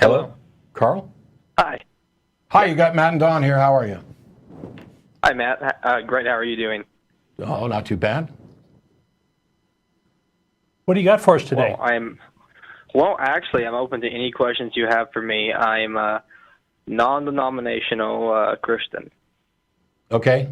Hello? Carl? Hi. Hi, you got Matt and Don here. How are you? Hi, Matt. Great. How are you doing? Oh, not too bad. What do you got for us today? Actually, I'm open to any questions you have for me. I'm a non-denominational Christian. Okay.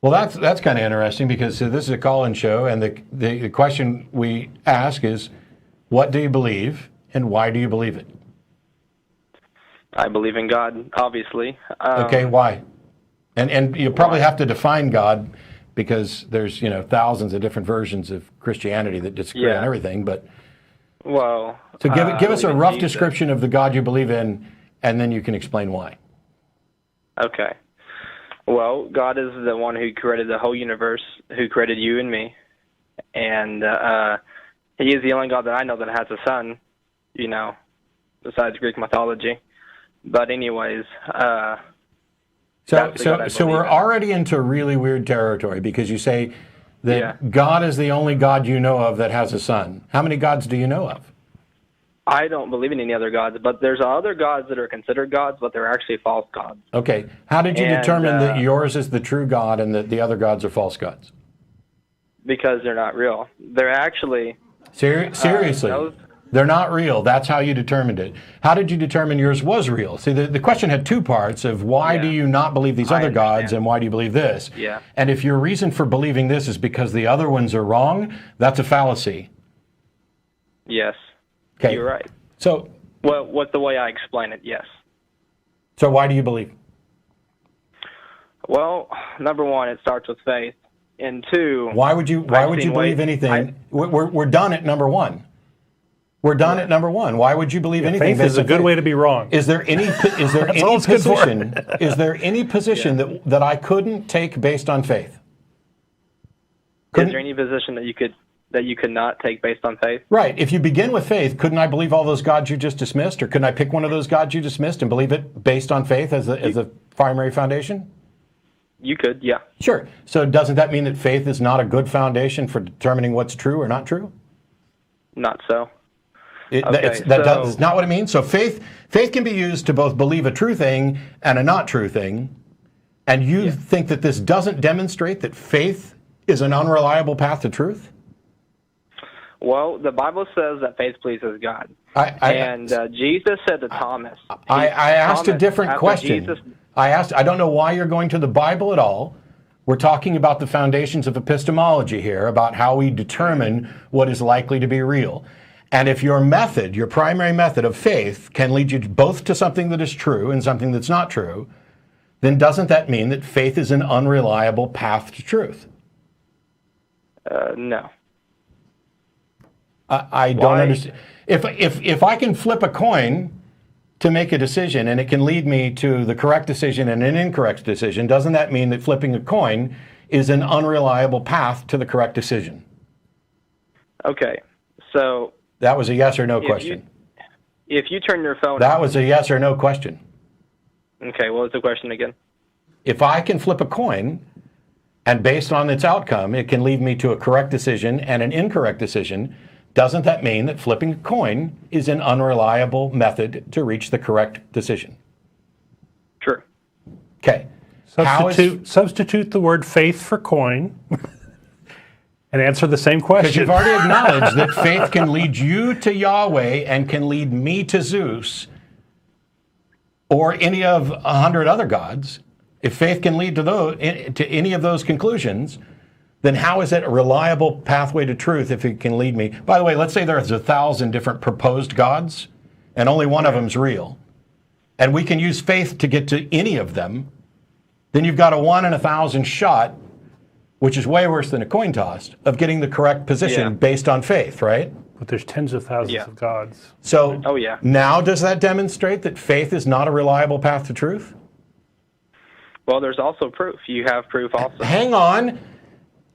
Well, that's kind of interesting because this is a call-in show, and the question we ask is, what do you believe, and why do you believe it? I believe in God, obviously. Okay, why? And you probably have to define God because there's thousands of different versions of Christianity that disagree on everything. But so give us a rough description of the God you believe in, and then you can explain why. Okay. Well, God is the one who created the whole universe, who created you and me, and He is the only God that I know that has a son. Besides Greek mythology. But anyways, so we're already into really weird territory because you say that God is the only God you know of that has a son. How many gods do you know of? I don't believe in any other gods, but there's other gods that are considered gods, but they're actually false gods. Okay. How did you determine that yours is the true God and that the other gods are false gods? Because they're not real. They're actually... Seriously? They're not real. That's how you determined it. How did you determine yours was real? See, the question had two parts of why do you not believe these other gods and why do you believe this? Yeah. And if your reason for believing this is because the other ones are wrong, that's a fallacy. Yes. Okay. You're right. So, well, what's the way I explain it? Yes. So why do you believe? Well, number one, it starts with faith, and two, why would you believe anything? We're done at number one. We're done at number one. Why would you believe anything? Faith is a good way to be wrong. Is there any position? Is there any position that I couldn't take based on faith? Is there any position that you could not take based on faith? Right. If you begin with faith, couldn't I believe all those gods you just dismissed, or couldn't I pick one of those gods you dismissed and believe it based on faith as a primary foundation? You could, yeah. Sure. So doesn't that mean that faith is not a good foundation for determining what's true or not true? Not so. That's not what it means. So faith can be used to both believe a true thing and a not true thing. And you think that this doesn't demonstrate that faith is an unreliable path to truth? Well, the Bible says that faith pleases God. Jesus said to Thomas. I asked a different question. I don't know why you're going to the Bible at all. We're talking about the foundations of epistemology here, about how we determine what is likely to be real. And if your method, your primary method of faith, can lead you both to something that is true and something that's not true, then doesn't that mean that faith is an unreliable path to truth? No. I don't understand. If I can flip a coin to make a decision and it can lead me to the correct decision and an incorrect decision, doesn't that mean that flipping a coin is an unreliable path to the correct decision? Okay, so... That was a yes or no question. If you turn your phone... That was a yes or no question. Okay, what was the question again? If I can flip a coin, and based on its outcome, it can lead me to a correct decision and an incorrect decision, doesn't that mean that flipping a coin is an unreliable method to reach the correct decision? True. Okay. Substitute the word faith for coin and answer the same question. Because you've already acknowledged that faith can lead you to Yahweh and can lead me to Zeus or any of 100 other gods. If faith can lead to any of those conclusions, then how is it a reliable pathway to truth if it can lead me? By the way, let's say there's 1,000 different proposed gods, and only one of them is real. And we can use faith to get to any of them. Then you've got a 1 in 1,000 shot, which is way worse than a coin toss, of getting the correct position based on faith, right? But there's tens of thousands of gods. So now does that demonstrate that faith is not a reliable path to truth? Well, there's also proof. You have proof also. Hang on.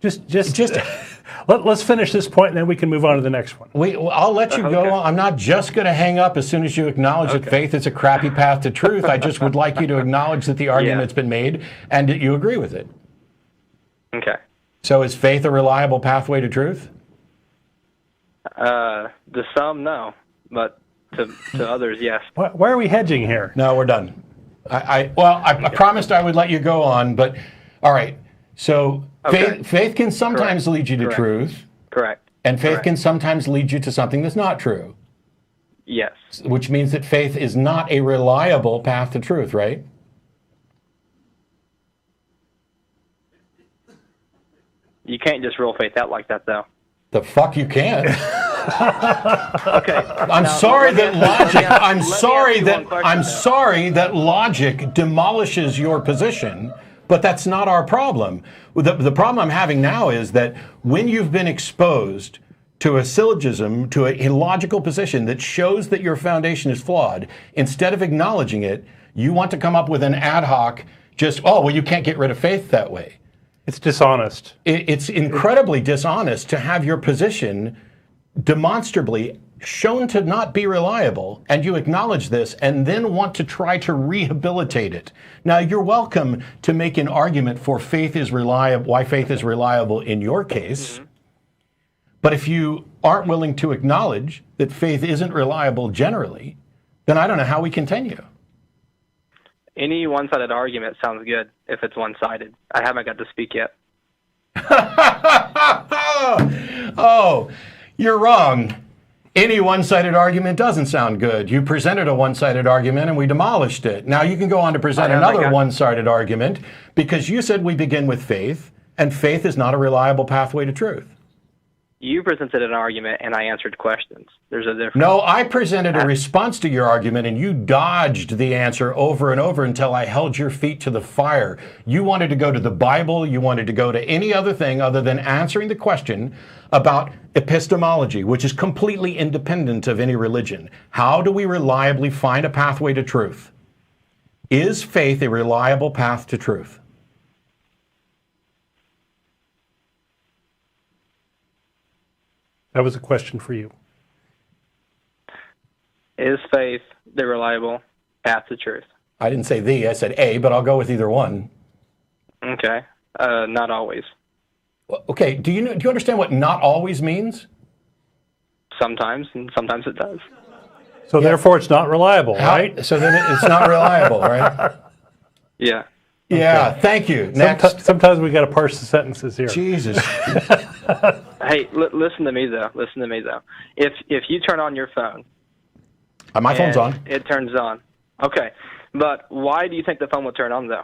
Let's finish this point, and then we can move on to the next one. I'll let you go on. I'm not just going to hang up as soon as you acknowledge that faith is a crappy path to truth. I just would like you to acknowledge that the argument's been made and that you agree with it. Okay. So is faith a reliable pathway to truth? To some, no. But to others, yes. Why are we hedging here? No, we're done. I promised I would let you go on, but all right. So Okay. faith can sometimes lead you to Correct. truth, Correct. and faith Correct. can sometimes lead you to something that's not true, Yes. which means that faith is not a reliable path to truth, right? You can't just rule faith out like that, though. The fuck you can't. Okay. I'm sorry that logic. I'm sorry that I'm sorry that logic demolishes your position, but that's not our problem. The problem I'm having now is that when you've been exposed to a syllogism, to a logical position that shows that your foundation is flawed, instead of acknowledging it, you want to come up with an ad hoc, you can't get rid of faith that way. It's dishonest. It's incredibly dishonest to have your position demonstrably shown to not be reliable, and you acknowledge this and then want to try to rehabilitate it. Now, you're welcome to make an argument for faith is reliable, why faith is reliable in your case. But if you aren't willing to acknowledge that faith isn't reliable generally, then I don't know how we continue. Any one-sided argument sounds good if it's one-sided. I haven't got to speak yet. Oh, you're wrong. Any one-sided argument doesn't sound good. You presented a one-sided argument and we demolished it. Now you can go on to present another one-sided argument because you said we begin with faith, and faith is not a reliable pathway to truth. You presented an argument and I answered questions. There's a difference. No, I presented a response to your argument and you dodged the answer over and over until I held your feet to the fire. You wanted to go to the Bible, you wanted to go to any other thing other than answering the question about epistemology, which is completely independent of any religion. How do we reliably find a pathway to truth? Is faith a reliable path to truth? That was a question for you. Is faith the reliable path to truth? I didn't say the, I said a, but I'll go with either one. Okay. Not always. Okay, do you understand what not always means? Sometimes, and sometimes it does. So therefore it's not reliable, right? So then it's not reliable, right? Yeah. Yeah, thank you. Next. Sometimes we got to parse the sentences here. Jesus. Hey, listen to me though. Listen to me though. If you turn on your phone, My phone's and on. it turns on. Okay, but why do you think the phone would turn on though?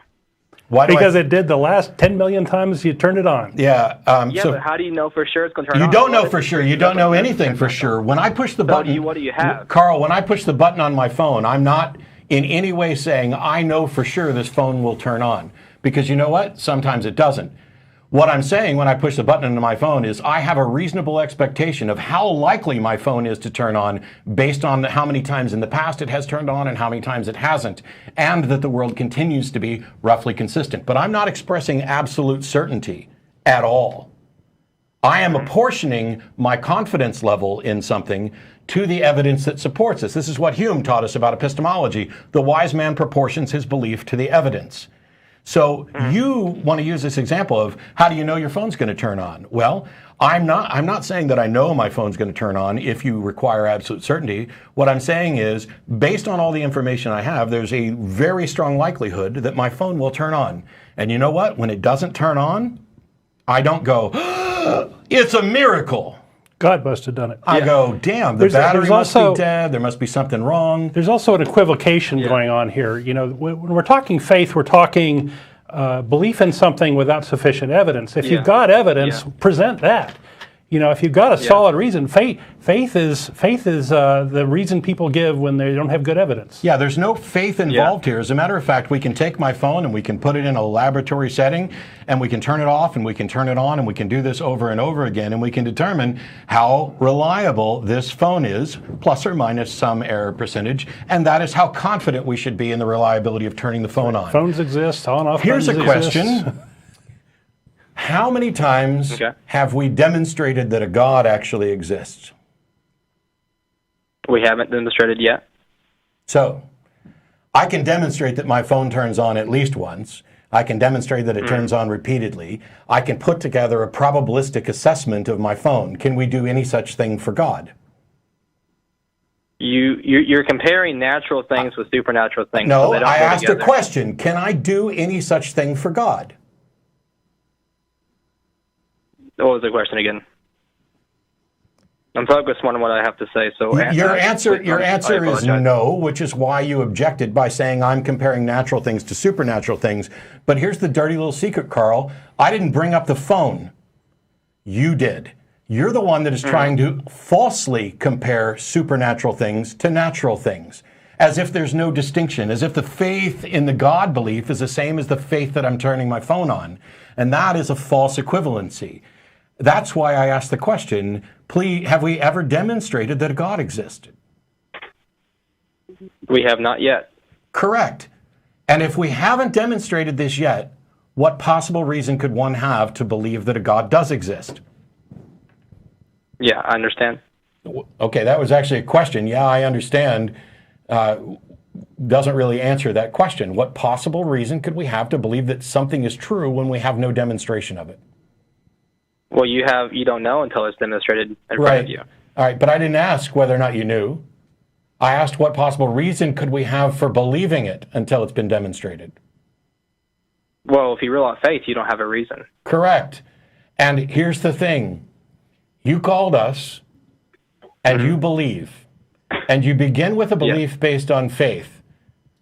Why do Because it did the last 10 million times you turned it on. Yeah. Yeah, So but how do you know for sure it's going to turn on? you don't know for sure. You don't know anything for sure. When I push the button, what do you have? Carl, when I push the button on my phone, I'm not in any way saying I know for sure this phone will turn on. Because you know what? Sometimes it doesn't. What I'm saying when I push the button on my phone is I have a reasonable expectation of how likely my phone is to turn on based on how many times in the past it has turned on and how many times it hasn't, and that the world continues to be roughly consistent. But I'm not expressing absolute certainty at all. I am apportioning my confidence level in something to the evidence that supports this. This is what Hume taught us about epistemology. The wise man proportions his belief to the evidence. So you want to use this example of how do you know your phone's going to turn on? Well, I'm not saying that I know my phone's going to turn on if you require absolute certainty. What I'm saying is, based on all the information I have, there's a very strong likelihood that my phone will turn on. And you know what? When it doesn't turn on, I don't go, it's a miracle. God must have done it. I go, damn, the battery must be dead. There must be something wrong. There's also an equivocation going on here. You know, when we're talking faith, we're talking belief in something without sufficient evidence. If you've got evidence, present that. You know, if you've got a solid reason, faith is the reason people give when they don't have good evidence. Yeah, there's no faith involved here. As a matter of fact, we can take my phone and we can put it in a laboratory setting and we can turn it off and we can turn it on and we can do this over and over again and we can determine how reliable this phone is, plus or minus some error percentage, and that is how confident we should be in the reliability of turning the phone on. Phones exist, on-off Here's buttons a question. How many times have we demonstrated that a God actually exists? We haven't demonstrated yet. So, I can demonstrate that my phone turns on at least once. I can demonstrate that it turns on repeatedly. I can put together a probabilistic assessment of my phone. Can we do any such thing for God? You're comparing natural things with supernatural things. No, so they don't I go asked together. a question. Can I do any such thing for God? What was the question again? I'm focused on what I have to say. So Your answer I is no, which is why you objected by saying I'm comparing natural things to supernatural things. But here's the dirty little secret, Carl. I didn't bring up the phone. You did. You're the one that is trying to falsely compare supernatural things to natural things, as if there's no distinction, as if the faith in the God belief is the same as the faith that I'm turning my phone on. And that is a false equivalency. That's why I asked the question, please, have we ever demonstrated that a God existed? We have not yet. Correct. And if we haven't demonstrated this yet, what possible reason could one have to believe that a God does exist? Yeah, I understand. Okay, that was actually a question. Yeah, I understand. Doesn't really answer that question. What possible reason could we have to believe that something is true when we have no demonstration of it? Well, you don't know until it's demonstrated in front of you. All right, but I didn't ask whether or not you knew. I asked what possible reason could we have for believing it until it's been demonstrated. Well, if you rule out faith, you don't have a reason. Correct. And here's the thing. You called us, and you believe. And you begin with a belief based on faith.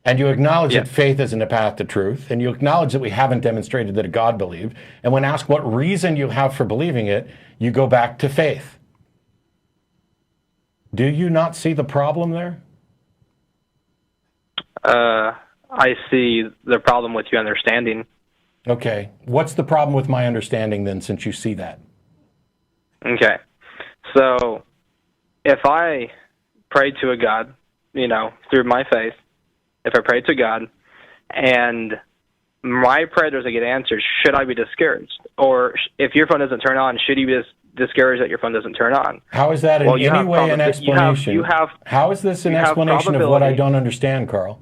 And you acknowledge that faith isn't a path to truth. And you acknowledge that we haven't demonstrated that a God believed. And when asked what reason you have for believing it, you go back to faith. Do you not see the problem there? I see the problem with you understanding. Okay. What's the problem with my understanding then, since you see that? Okay. So if I pray to a God, through my faith, if I pray to God and my prayer doesn't get answered, should I be discouraged? Or if your phone doesn't turn on, should you be discouraged that your phone doesn't turn on? How is that in any way an explanation? How is this an explanation of what I don't understand, Carl?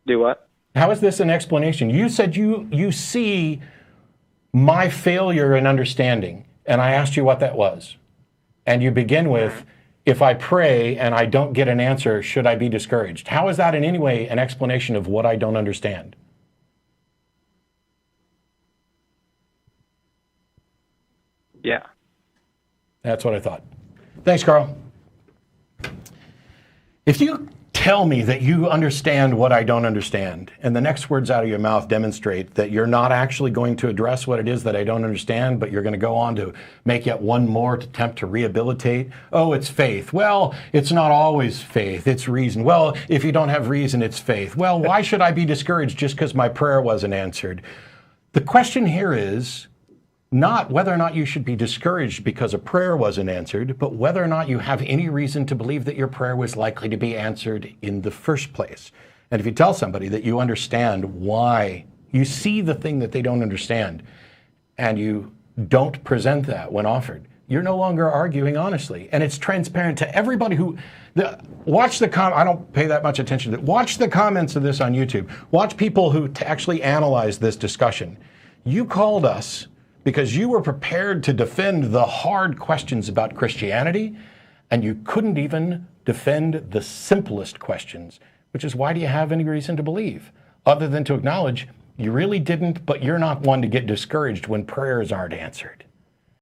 Do what? How is this an explanation? You said you see my failure in understanding, and I asked you what that was. And you begin with, if I pray and I don't get an answer, should I be discouraged? How is that in any way an explanation of what I don't understand? Yeah. That's what I thought. Thanks, Carl. If you tell me that you understand what I don't understand, and the next words out of your mouth demonstrate that you're not actually going to address what it is that I don't understand, but you're going to go on to make yet one more attempt to rehabilitate. Oh, it's faith. Well, it's not always faith. It's reason. Well, if you don't have reason, it's faith. Well, why should I be discouraged just because my prayer wasn't answered? The question here is not whether or not you should be discouraged because a prayer wasn't answered, but whether or not you have any reason to believe that your prayer was likely to be answered in the first place. And if you tell somebody that you understand why, you see the thing that they don't understand, and you don't present that when offered, you're no longer arguing honestly. And it's transparent to everybody who... I don't pay that much attention to it. Watch the comments of this on YouTube. Watch people who actually analyze this discussion. You called us because you were prepared to defend the hard questions about Christianity, and you couldn't even defend the simplest questions, which is, why do you have any reason to believe? Other than to acknowledge you really didn't, but you're not one to get discouraged when prayers aren't answered.